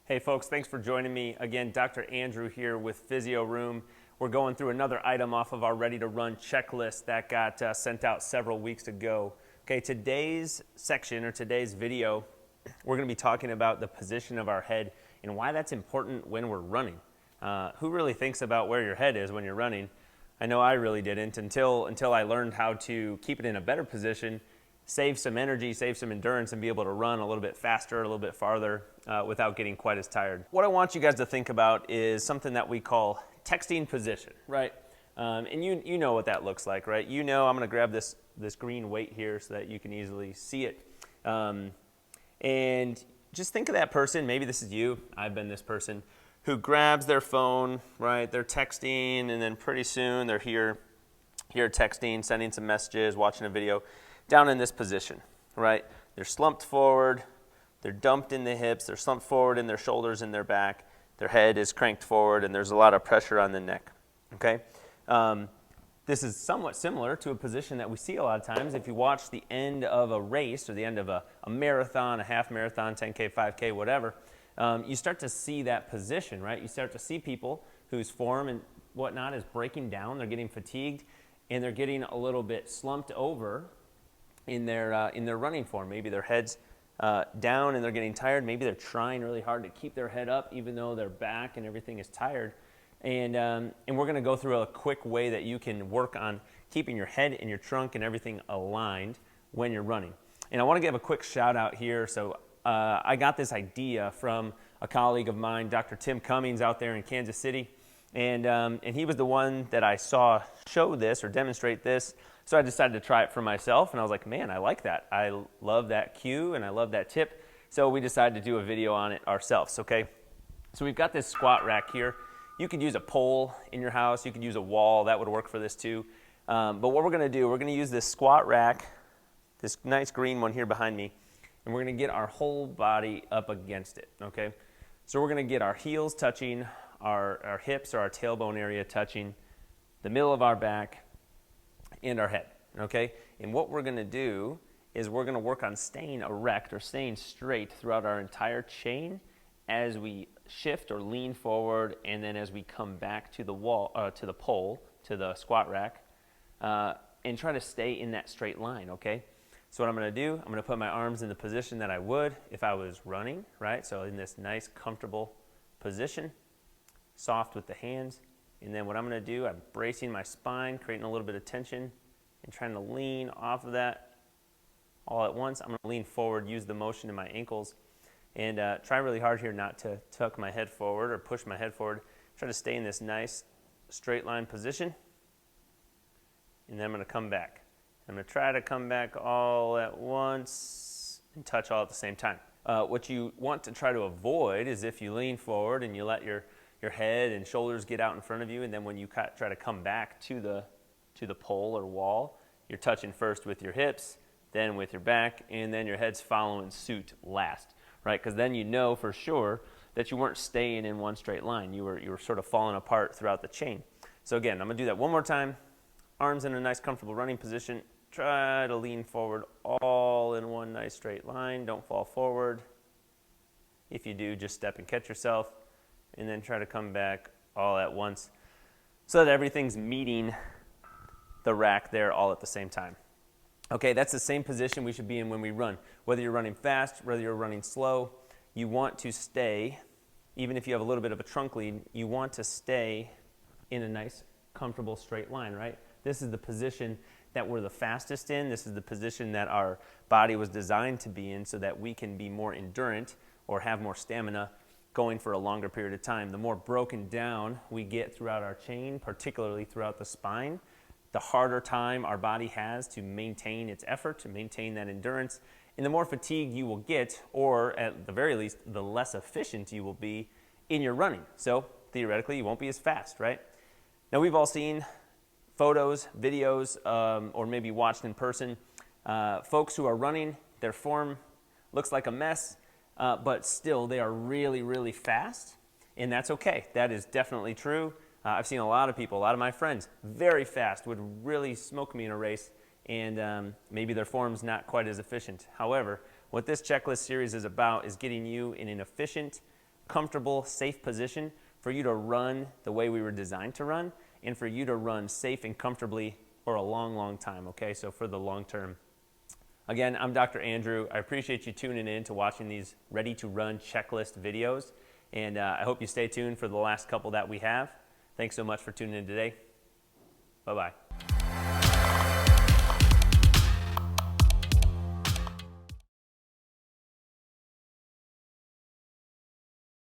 Hey folks, thanks for joining me. Again, Dr. Andrew here with Physio Room. We're going through another item off of our Ready to Run checklist that got sent out several weeks ago. Okay, today's section or today's video, we're going to be talking about the position of our head and why that's important when we're running. Who really thinks about where your head is when you're running? I know I really didn't until I learned how to keep it in a better position, save some energy, save some endurance, and be able to run a little bit faster, a little bit farther without getting quite as tired. What I want you guys to think about is something that we call texting position, right? And you know what that looks like, right? You know, I'm going to grab this green weight here so that you can easily see it. And just think of that person, maybe this is you, I've been this person, who grabs their phone, right? They're texting, and then pretty soon they're here texting, sending some messages, watching a video, down in this position, right? They're slumped forward, they're dumped in the hips, they're slumped forward in their shoulders and their back, their head is cranked forward, and there's a lot of pressure on the neck, okay? This is somewhat similar to a position that we see a lot of times. If you watch the end of a race or the end of a marathon, a half marathon, 10K, 5K, whatever, you start to see that position, right? You start to see people whose form and whatnot is breaking down, they're getting fatigued, and they're getting a little bit slumped over in their running form. Maybe their head's down and they're getting tired. Maybe they're trying really hard to keep their head up even though their back and everything is tired. And we're going to go through a quick way that you can work on keeping your head and your trunk and everything aligned when you're running. And I want to give a quick shout out here. So I got this idea from a colleague of mine, Dr. Tim Cummings, out there in Kansas City. And he was the one that I saw show this or demonstrate this. So I decided to try it for myself, and I was like, man, I like that. I love that cue, and I love that tip. So we decided to do a video on it ourselves, okay? So we've got this squat rack here. You could use a pole in your house. You could use a wall. That would work for this too. But what we're going to do, we're going to use this squat rack, this nice green one here behind me, and we're going to get our whole body up against it, okay? So we're going to get our heels touching, our hips or our tailbone area touching, the middle of our back, and our head, okay? And what we're going to do is we're going to work on staying erect or staying straight throughout our entire chain as we shift or lean forward, and then as we come back to the wall, to the pole, to the squat rack, and try to stay in that straight line, okay? So what I'm going to do, I'm going to put my arms in the position that I would if I was running, right? So in this nice, comfortable position, soft with the hands. And then what I'm going to do, I'm bracing my spine, creating a little bit of tension, and trying to lean off of that all at once. I'm going to lean forward, use the motion in my ankles, and try really hard here not to tuck my head forward or push my head forward. Try to stay in this nice straight line position. And then I'm going to come back. I'm going to try to come back all at once and touch all at the same time. What you want to try to avoid is if you lean forward and you let your head and shoulders get out in front of you, and then when you try to come back to the pole or wall, you're touching first with your hips, then with your back, and then your head's following suit last, right? Because then you know for sure that you weren't staying in one straight line. You were sort of falling apart throughout the chain. So again, I'm going to do that one more time. Arms in a nice comfortable running position. Try to lean forward all in one nice straight line. Don't fall forward. If you do, just step and catch yourself. And then try to come back all at once so that everything's meeting the rack there all at the same time. Okay, that's the same position we should be in when we run. Whether you're running fast, whether you're running slow, you want to stay, even if you have a little bit of a trunk lead, you want to stay in a nice, comfortable straight line, right? This is the position that we're the fastest in. This is the position that our body was designed to be in so that we can be more endurant or have more stamina going for a longer period of time. The more broken down we get throughout our chain, particularly throughout the spine, the harder time our body has to maintain its effort, to maintain that endurance, and the more fatigued you will get, or at the very least, the less efficient you will be in your running. So theoretically, you won't be as fast, right? Now we've all seen photos, videos, or maybe watched in person, folks who are running, their form looks like a mess, but still they are really, really fast, and that's okay. That is definitely true. I've seen a lot of people, a lot of my friends, very fast, would really smoke me in a race, and maybe their form's not quite as efficient. However, what this checklist series is about is getting you in an efficient, comfortable, safe position for you to run the way we were designed to run, and for you to run safe and comfortably for a long, long time, okay? So for the long term. Again, I'm Dr. Andrew. I appreciate you tuning in to watching these Ready to Run checklist videos, and I hope you stay tuned for the last couple that we have. Thanks so much for tuning in today. Bye-bye.